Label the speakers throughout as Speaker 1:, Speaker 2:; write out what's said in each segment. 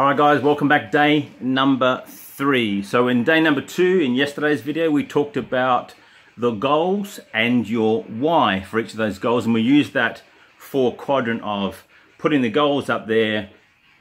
Speaker 1: Alright guys, welcome back. Day number 3. So in day number 2, in yesterday's video, we talked about the goals and your why for each of those goals, and we used that 4 quadrant of putting the goals up there,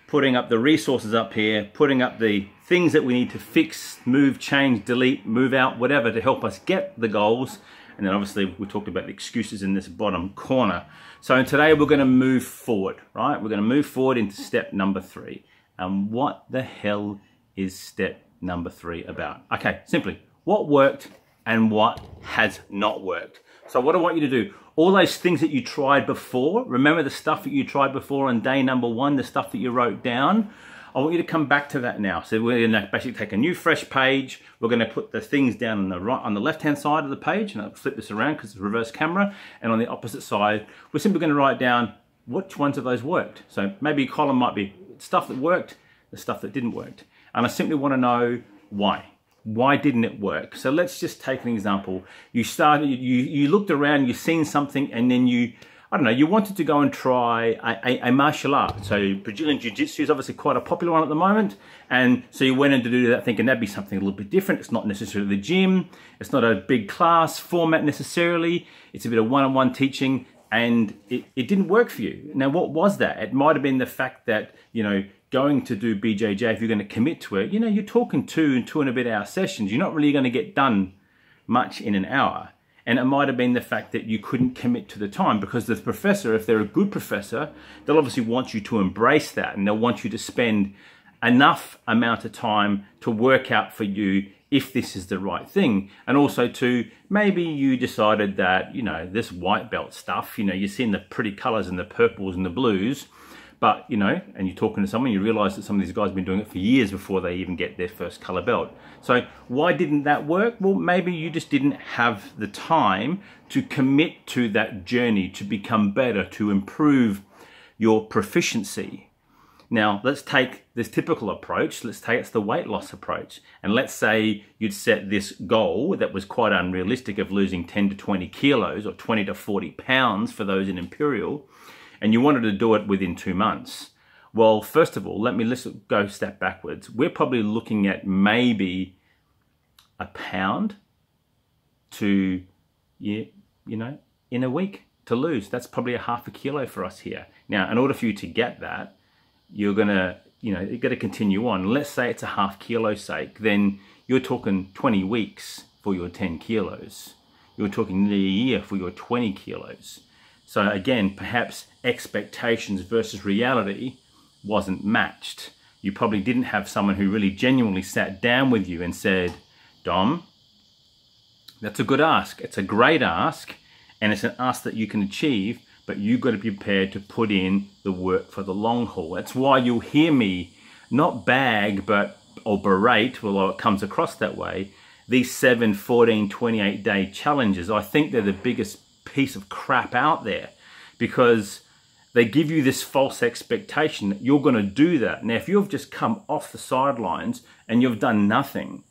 Speaker 1: putting up the resources up here, putting up the things that we need to fix, move, change, delete, move out, whatever, to help us get the goals. And then obviously we talked about the excuses in this bottom corner. So today we're going to move forward, right? We're going to move forward into step number 3. And what the hell is step number 3 about? Okay, simply, what worked and what has not worked. So what I want you to do, all those things that you tried before, remember the stuff that you tried before on day number 1, the stuff that you wrote down, I want you to come back to that now. So we're going to basically take a new fresh page. We're going to put the things down on the right, on the left-hand side of the page, and I'll flip this around because it's a reverse camera. And on the opposite side, we're simply going to write down which ones of those worked. So maybe a column might be stuff that worked, the stuff that didn't work. And I simply want to know why. Why didn't it work? So let's just take an example. You started, you looked around, you've seen something, and then you wanted to go and try a martial art. So Brazilian Jiu-Jitsu is obviously quite a popular one at the moment. And so you went in to do that thinking that'd be something a little bit different. It's not necessarily the gym. It's not a big class format necessarily. It's a bit of one-on-one teaching. And it didn't work for you. Now, what was that? It might have been the fact that, going to do BJJ, if you're going to commit to it, you're talking 2 and a bit hour sessions. You're not really going to get done much in an hour. And it might have been the fact that you couldn't commit to the time, because the professor, if they're a good professor, they'll obviously want you to embrace that, and they'll want you to spend enough amount of time to work out for you if this is the right thing. And also to, maybe you decided that, this white belt stuff, you're seeing the pretty colors and the purples and the blues, but, and you're talking to someone, you realize that some of these guys have been doing it for years before they even get their first color belt. So why didn't that work? Well, maybe you just didn't have the time to commit to that journey, to become better, to improve your proficiency. Now, let's take this typical approach. Let's take it's the weight loss approach. And let's say you'd set this goal that was quite unrealistic of losing 10 to 20 kilos or 20 to 40 pounds for those in Imperial, and you wanted to do it within 2 months. Well, first of all, let's go a step backwards. We're probably looking at maybe a pound to, in a week to lose. That's probably a half a kilo for us here. Now, in order for you to get that, you're gonna, you've got to continue on. Let's say it's a half kilo sake, then you're talking 20 weeks for your 10 kilos. You're talking nearly a year for your 20 kilos. So again, perhaps expectations versus reality wasn't matched. You probably didn't have someone who really genuinely sat down with you and said, Dom, that's a good ask. It's a great ask, and it's an ask that you can achieve, but you've got to be prepared to put in the work for the long haul. That's why you'll hear me not bag, or berate, although it comes across that way, these 7, 14, 28 day challenges. I think they're the biggest piece of crap out there, because they give you this false expectation that you're going to do that. Now, if you've just come off the sidelines and you've done nothing,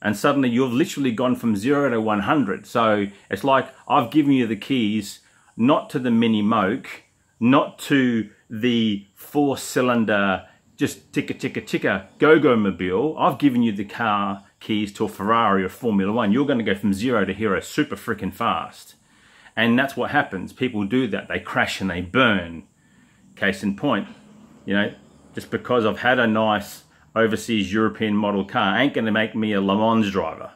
Speaker 1: and suddenly you've literally gone from 0 to 100. So it's like I've given you the keys, not to the mini moke, not to the 4-cylinder, just ticka go-go mobile. I've given you the car keys to a Ferrari or Formula 1. You're going to go from 0 to hero super freaking fast. And that's what happens. People do that. They crash and they burn. Case in point, just because I've had a nice overseas European model car ain't going to make me a Le Mans driver.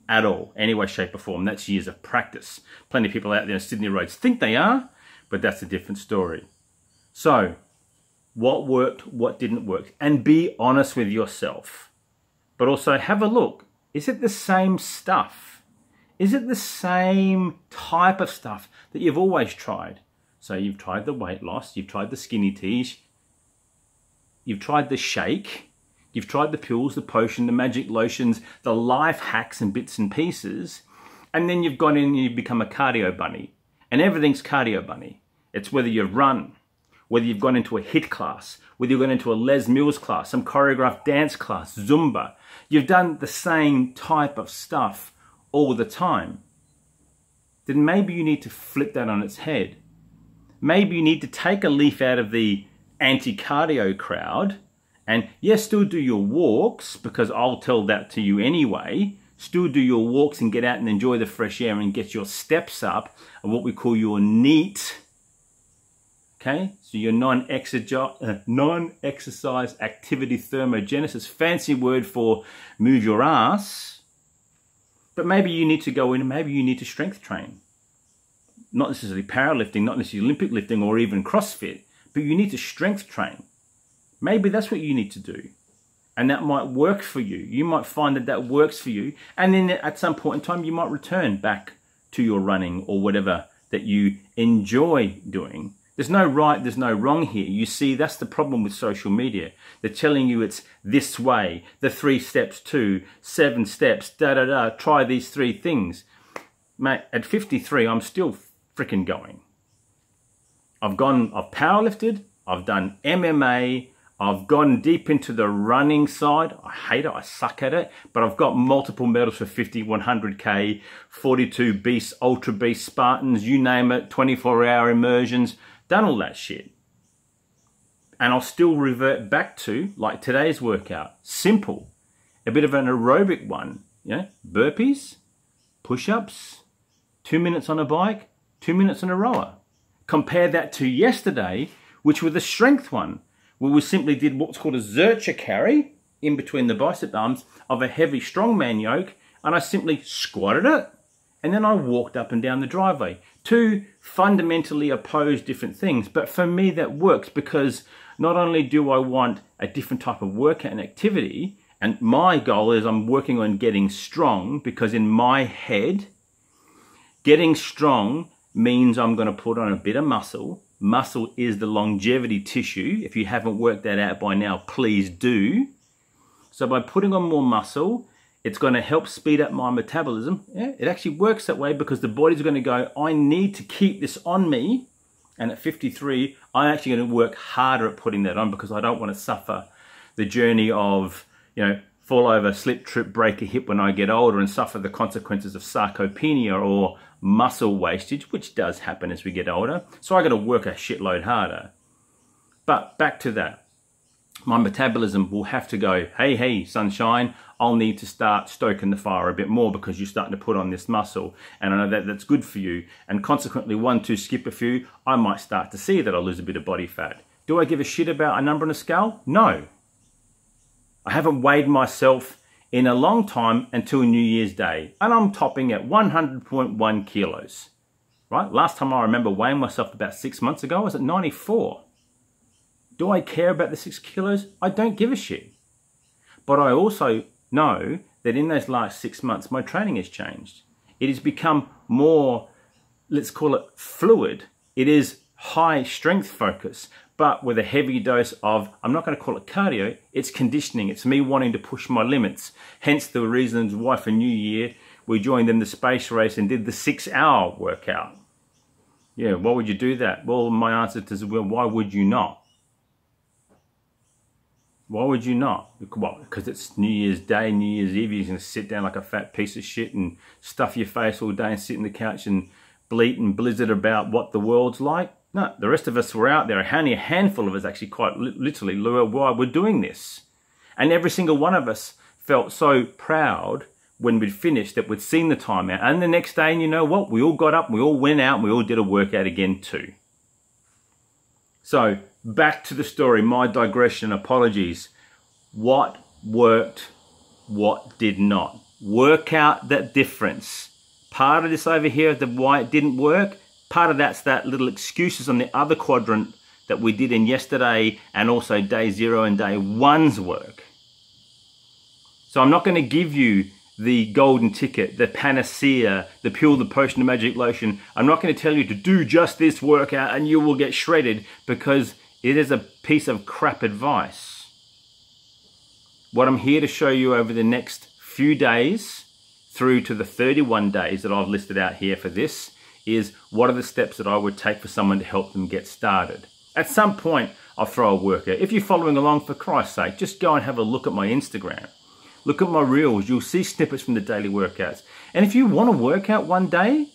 Speaker 1: At all, any way, shape or form. That's years of practice. Plenty of people out there on Sydney roads think they are, but that's a different story. So, what worked, what didn't work? And be honest with yourself. But also have a look. Is it the same stuff? Is it the same type of stuff that you've always tried? So you've tried the weight loss, you've tried the skinny teas, you've tried the shake, you've tried the pills, the potion, the magic lotions, the life hacks and bits and pieces, and then you've gone in and you've become a cardio bunny. And everything's cardio bunny. It's whether you've run, whether you've gone into a HIIT class, whether you've gone into a Les Mills class, some choreographed dance class, Zumba. You've done the same type of stuff all the time. Then maybe you need to flip that on its head. Maybe you need to take a leaf out of the anti-cardio crowd And yes, still do your walks, because I'll tell that to you anyway. Still do your walks and get out and enjoy the fresh air and get your steps up, and what we call your NEAT. Okay, so your non-exercise activity thermogenesis, fancy word for move your ass. But maybe you need to go in and maybe you need to strength train. Not necessarily powerlifting, not necessarily Olympic lifting or even CrossFit, but you need to strength train. Maybe that's what you need to do. And that might work for you. You might find that that works for you. And then at some point in time, you might return back to your running or whatever that you enjoy doing. There's no right, there's no wrong here. You see, that's the problem with social media. They're telling you it's this way, the 3 steps to 7 steps, try these 3 things. Mate, at 53, I'm still freaking going. I've powerlifted, I've done MMA, I've gone deep into the running side. I hate it, I suck at it, but I've got multiple medals for 50, 100K, 42 beasts, ultra beast Spartans, you name it, 24-hour immersions, done all that shit. And I'll still revert back to, like today's workout, simple, a bit of an aerobic one, burpees, push-ups, 2 minutes on a bike, 2 minutes on a rower. Compare that to yesterday, which was the strength one, where we simply did what's called a Zercher carry in between the bicep arms of a heavy strongman yoke, and I simply squatted it, and then I walked up and down the driveway. 2 fundamentally opposed different things, but for me that works because not only do I want a different type of workout and activity, and my goal is I'm working on getting strong, because in my head, getting strong means I'm going to put on a bit of muscle. Muscle is the longevity tissue. If you haven't worked that out by now, please do. So by putting on more muscle, it's going to help speed up my metabolism. Yeah, it actually works that way because the body's going to go, I need to keep this on me. And at 53, I'm actually going to work harder at putting that on because I don't want to suffer the journey of, fall over, slip, trip, break a hip when I get older and suffer the consequences of sarcopenia or muscle wastage, which does happen as we get older. So I got to work a shitload harder. But back to that. My metabolism will have to go, hey, sunshine, I'll need to start stoking the fire a bit more because you're starting to put on this muscle. And I know that that's good for you. And consequently, 1, 2, skip a few, I might start to see that I lose a bit of body fat. Do I give a shit about a number on a scale? No. I haven't weighed myself in a long time until New Year's Day. And I'm topping at 100.1 kilos. Right? Last time I remember weighing myself about 6 months ago, I was at 94. Do I care about the 6 kilos? I don't give a shit. But I also know that in those last 6 months, my training has changed. It has become more, let's call it fluid. It is high strength focus, but with a heavy dose of, I'm not going to call it cardio, it's conditioning. It's me wanting to push my limits. Hence the reasons why for New Year, we joined in the space race and did the 6-hour workout. Yeah, why would you do that? Well, my answer is, well, why would you not? Why would you not? Well, because it's New Year's Day, New Year's Eve, you're going to sit down like a fat piece of shit and stuff your face all day and sit on the couch and bleat and blizzard about what the world's like. No, the rest of us were out there. Only a handful of us actually quite literally why we're doing this. And every single one of us felt so proud when we'd finished that we'd seen the time out. And the next day, and you know what? We all got up, we all went out, and we all did a workout again too. So, back to the story, my digression, apologies. What worked, what did not? Work out that difference. Part of this over here, the why it didn't work, part of that's that little excuses on the other quadrant that we did in yesterday and also day 0 and day 1's work. So I'm not going to give you the golden ticket, the panacea, the pill, the potion, the magic lotion. I'm not going to tell you to do just this workout and you will get shredded, because it is a piece of crap advice. What I'm here to show you over the next few days through to the 31 days that I've listed out here for this is what are the steps that I would take for someone to help them get started. At some point, I'll throw a workout. If you're following along, for Christ's sake, just go and have a look at my Instagram. Look at my reels. You'll see snippets from the daily workouts. And if you want to work out one day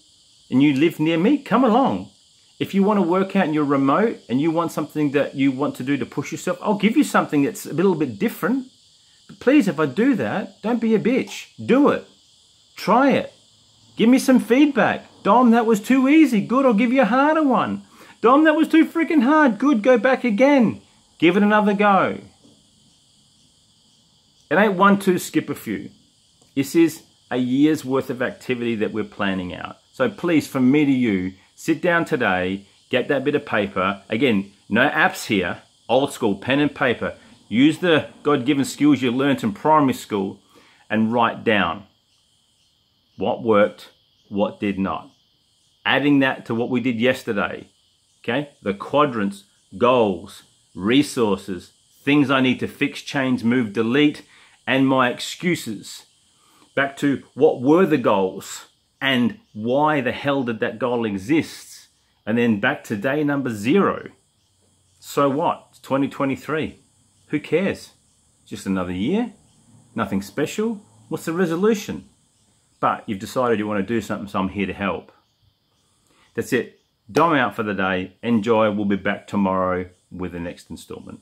Speaker 1: and you live near me, come along. If you want to work out and you're remote and you want something that you want to do to push yourself, I'll give you something that's a little bit different. But please, if I do that, don't be a bitch. Do it. Try it. Give me some feedback. Dom, that was too easy. Good, I'll give you a harder one. Dom, that was too freaking hard. Good, go back again. Give it another go. It ain't 1, 2, skip a few. This is a year's worth of activity that we're planning out. So please, from me to you, sit down today, get that bit of paper. Again, no apps here, old school, pen and paper. Use the God-given skills you learnt in primary school and write down what worked, what did not. Adding that to what we did yesterday, okay? The quadrants, goals, resources, things I need to fix, change, move, delete, and my excuses. Back to what were the goals and why the hell did that goal exist? And then back to day number 0. So what? It's 2023. Who cares? Just another year? Nothing special? What's the resolution? But you've decided you want to do something, so I'm here to help. That's it. Dom out for the day. Enjoy. We'll be back tomorrow with the next installment.